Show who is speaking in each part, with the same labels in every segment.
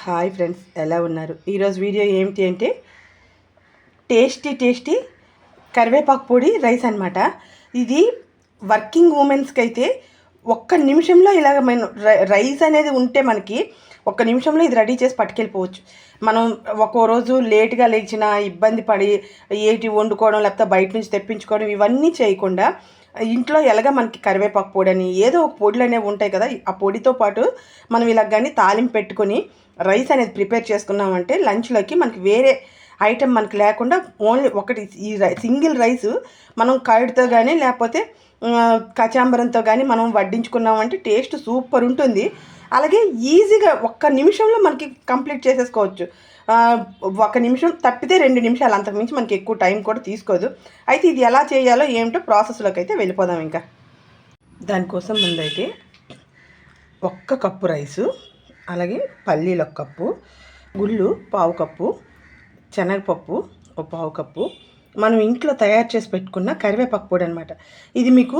Speaker 1: Hi friends, ఎలా ఉన్నారు? ఈరోజు వీడియో ఏమిటి అంటే టేస్టీ కరివేపాకు పొడి రైస్ అనమాట. ఇది వర్కింగ్ ఉమెన్స్కి అయితే ఒక్క నిమిషంలో ఇలాగ రైస్ అనేది ఉంటే మనకి ఒక్క నిమిషంలో ఇది రెడీ చేసి పట్టుకెళ్ళిపోవచ్చు. మనం ఒక్కో రోజు లేట్గా లేచిన ఇబ్బంది పడి ఏటి వండుకోవడం లేకపోతే బయట నుంచి తెప్పించుకోవడం ఇవన్నీ చేయకుండా ఇంట్లో ఎలాగ మనకి కరివేపాకు పొడి అని ఏదో ఒక పొడులు అనేవి ఉంటాయి కదా, ఆ పొడితో పాటు మనం ఇలా కానీ తాలింపు పెట్టుకొని రైస్ అనేది ప్రిపేర్ చేసుకున్నామంటే లంచ్లోకి మనకి వేరే ఐటెం మనకి లేకుండా ఓన్లీ ఒకటి ఈ సింగిల్ రైస్ మనం కర్డ్తో కానీ లేకపోతే కచాంబరంతో కానీ మనం వడ్డించుకున్నామంటే టేస్ట్ సూపర్ ఉంటుంది. అలాగే ఈజీగా ఒక్క నిమిషంలో మనకి కంప్లీట్ చేసేసుకోవచ్చు. ఒక నిమిషం తప్పితే 2 నిమిషాలు, అంతకుమించి మనకి ఎక్కువ టైం కూడా తీసుకోదు. అయితే ఇది ఎలా చేయాలో ఏమిటో ప్రాసెస్లోకి అయితే వెళ్ళిపోదాం. ఇంకా దానికోసం ముందైతే 1 కప్పు రైసు, అలాగే పల్లీలు 1 కప్పు, గుళ్ళు 1/2 కప్పు, శనగపప్పు 1/2 కప్పు, మనం ఇంట్లో తయారు చేసి పెట్టుకున్న కరివేపాకు పొడి అనమాట. ఇది మీకు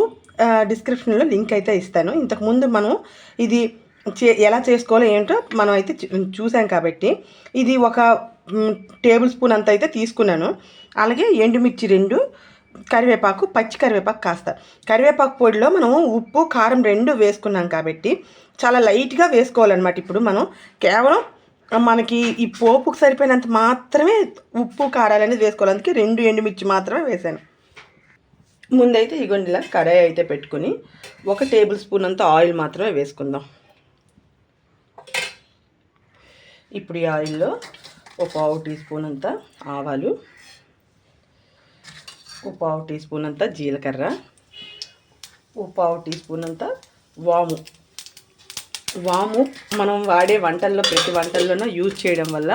Speaker 1: డిస్క్రిప్షన్లో లింక్ అయితే ఇస్తాను. ఇంతకుముందు మనం ఇది ఎలా చేసుకోవాలో ఏంటో మనం అయితే చూసాం కాబట్టి ఇది 1 టేబుల్ స్పూన్ అంత అయితే తీసుకున్నాను. అలాగే ఎండుమిర్చి 2, కరివేపాకు, పచ్చి కరివేపాకు కాస్త. కరివేపాకు పొడిలో మనము ఉప్పు కారం 2 వేసుకున్నాం కాబట్టి చాలా లైట్గా వేసుకోవాలన్నమాట. ఇప్పుడు మనం కేవలం మనకి ఈ పోపుకు సరిపోయినంత మాత్రమే ఉప్పు కారాలు అనేది వేసుకోవాలి. అందుకే 2 ఎండుమిర్చి మాత్రమే వేసాను. ముందైతే ఇగొండిలా కడాయి అయితే పెట్టుకుని 1 టేబుల్ స్పూన్ అంత ఆయిల్ మాత్రమే వేసుకుందాం. ఇప్పుడు ఈ ఆయిల్లో 1/2 టీ స్పూన్ అంత ఆవాలు, 1/2 టీ స్పూన్ అంత జీలకర్ర, 1/2 టీ స్పూన్ అంత వాము. మనం వాడే వంటల్లో ప్రతి వంటల్లోనూ యూజ్ చేయడం వల్ల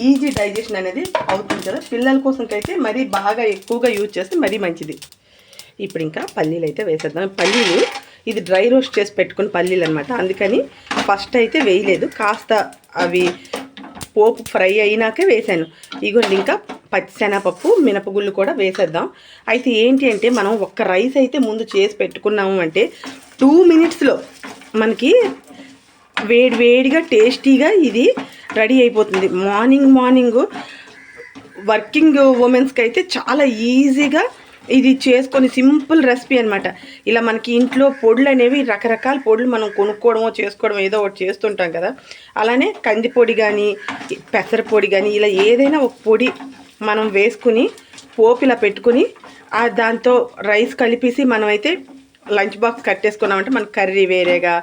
Speaker 1: ఈజీ డైజెషన్ అనేది అవుతుంది కదా. పిల్లల కోసంకైతే మరీ బాగా ఎక్కువగా యూజ్ చేస్తే మరీ మంచిది. ఇప్పుడు ఇంకా పల్లీలు అయితే వేసేద్దాం. పల్లీలు ఇది డ్రై రోస్ట్ చేసి పెట్టుకుని పల్లీలు అనమాట, అందుకని ఫస్ట్ అయితే వేయలేదు. కాస్త అవి పోపు ఫ్రై అయినాకే వేసాను. ఇగోండి ఇంకా పచ్చిశనగపప్పు, మినపగుళ్ళు కూడా వేసేద్దాం. అయితే ఏంటి అంటే మనం ఒక్క రైస్ అయితే ముందు చేసి పెట్టుకున్నాము అంటే 2 మినిట్స్లో మనకి వేడిగా టేస్టీగా ఇది రెడీ అయిపోతుంది. మార్నింగ్ వర్కింగ్ ఉమెన్స్కి అయితే చాలా ఈజీగా ఇది చేసుకొని సింపుల్ రెసిపీ అనమాట. ఇలా మనకి ఇంట్లో పొడులు అనేవి రకరకాల పొడులు మనం కొనుక్కోవడమో చేసుకోవడం ఏదో ఒకటి చేస్తుంటాం కదా. అలానే కందిపొడి కానీ పెసర పొడి కానీ ఇలా ఏదైనా ఒక పొడి మనం వేసుకుని పోపు ఇలా పెట్టుకుని దాంతో రైస్ కలిపేసి మనమైతే లంచ్ బాక్స్ కట్టేసుకున్నామంటే మనకి కర్రీ వేరేగా,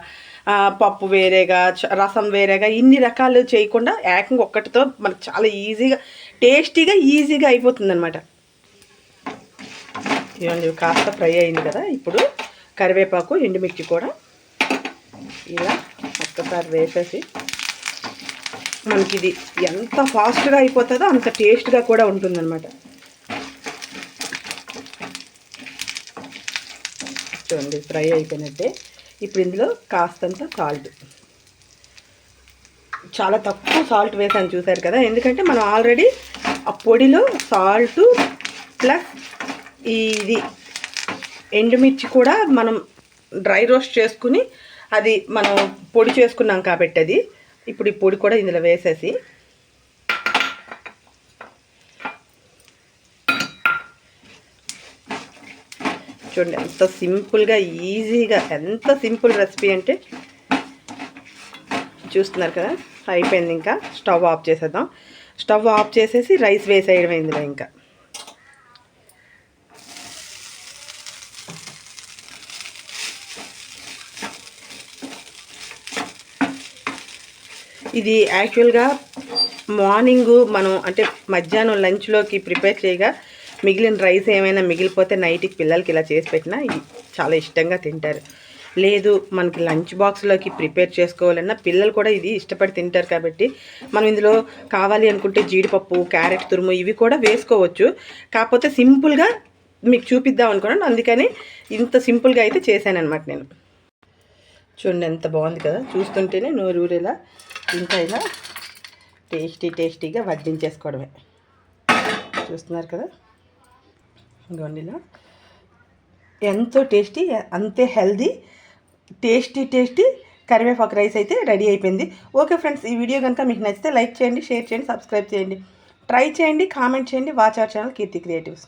Speaker 1: పప్పు వేరేగా, రసం వేరేగా, ఇన్ని రకాలు చేయకుండా ఏకంగా ఒక్కటితో మనకు చాలా ఈజీగా అయిపోతుంది అనమాట. ఇవన్నీ కాస్త ఫ్రై అయింది కదా. ఇప్పుడు కరివేపాకు, ఎండుమిర్చి కూడా ఇలా ఒక్కసారి వేసేసి మనకి ఇది ఎంత ఫాస్ట్గా అయిపోతుందో అంత టేస్ట్గా కూడా ఉంటుందన్నమాట. చూడండి ఫ్రై అయిపోయినట్టే. ఇప్పుడు ఇందులో కాస్తంత సాల్ట్, చాలా తక్కువ సాల్ట్ వేసాను చూసారు కదా, ఎందుకంటే మనం ఆల్రెడీ ఆ పొడిలో సాల్ట్ ప్లస్ ఇది ఎండుమిర్చి కూడా మనం డ్రై రోస్ట్ చేసుకుని అది మనం పొడి చేసుకున్నాం కాబట్టి అది ఇప్పుడు ఈ పొడి కూడా ఇందులో వేసేసి చూడండి ఎంత సింపుల్గా ఈజీగా, ఎంత సింపుల్ రెసిపీ అంటే చూస్తున్నారు కదా. అయిపోయింది. ఇంకా స్టవ్ ఆఫ్ చేసేద్దాం. స్టవ్ ఆఫ్ చేసేసి రైస్ వేసేయడం ఇందులో. ఇంకా ఇది యాక్చువల్గా మార్నింగ్ మనం అంటే మధ్యాహ్నం లంచ్లోకి ప్రిపేర్ చేయగా మిగిలిన రైస్ ఏమైనా మిగిలిపోతే నైట్కి పిల్లలకి ఇలా చేసి పెట్టినా చాలా ఇష్టంగా తింటారు. లేదు మనకి లంచ్ బాక్స్లోకి ప్రిపేర్ చేసుకోవాలన్నా పిల్లలు కూడా ఇది ఇష్టపడి తింటారు కాబట్టి మనం ఇందులో కావాలి అనుకుంటే జీడిపప్పు, క్యారెట్ తురుము ఇవి కూడా వేసుకోవచ్చు. కాకపోతే సింపుల్గా మీకు చూపిద్దాం అనుకున్నాను, అందుకని ఇంత సింపుల్గా అయితే చేశాను అనమాట నేను. చూడండి ఎంత బాగుంది కదా, చూస్తుంటేనే నోరూరేలా. ఇంకా ఇలా టేస్టీగా వడ్డించేసుకోవడమే. చూస్తున్నారు కదా, ఇంకోండి ఇలా ఎంతో టేస్టీ, అంతే హెల్దీ, టేస్టీ కరివేపాకు రైస్ అయితే రెడీ అయిపోయింది. ఓకే ఫ్రెండ్స్, ఈ వీడియో కనుక మీకు నచ్చితే లైక్ చేయండి, షేర్ చేయండి, సబ్స్క్రైబ్ చేయండి, ట్రై చేయండి, కామెంట్ చేయండి. Watch our channel Keerthi creatives.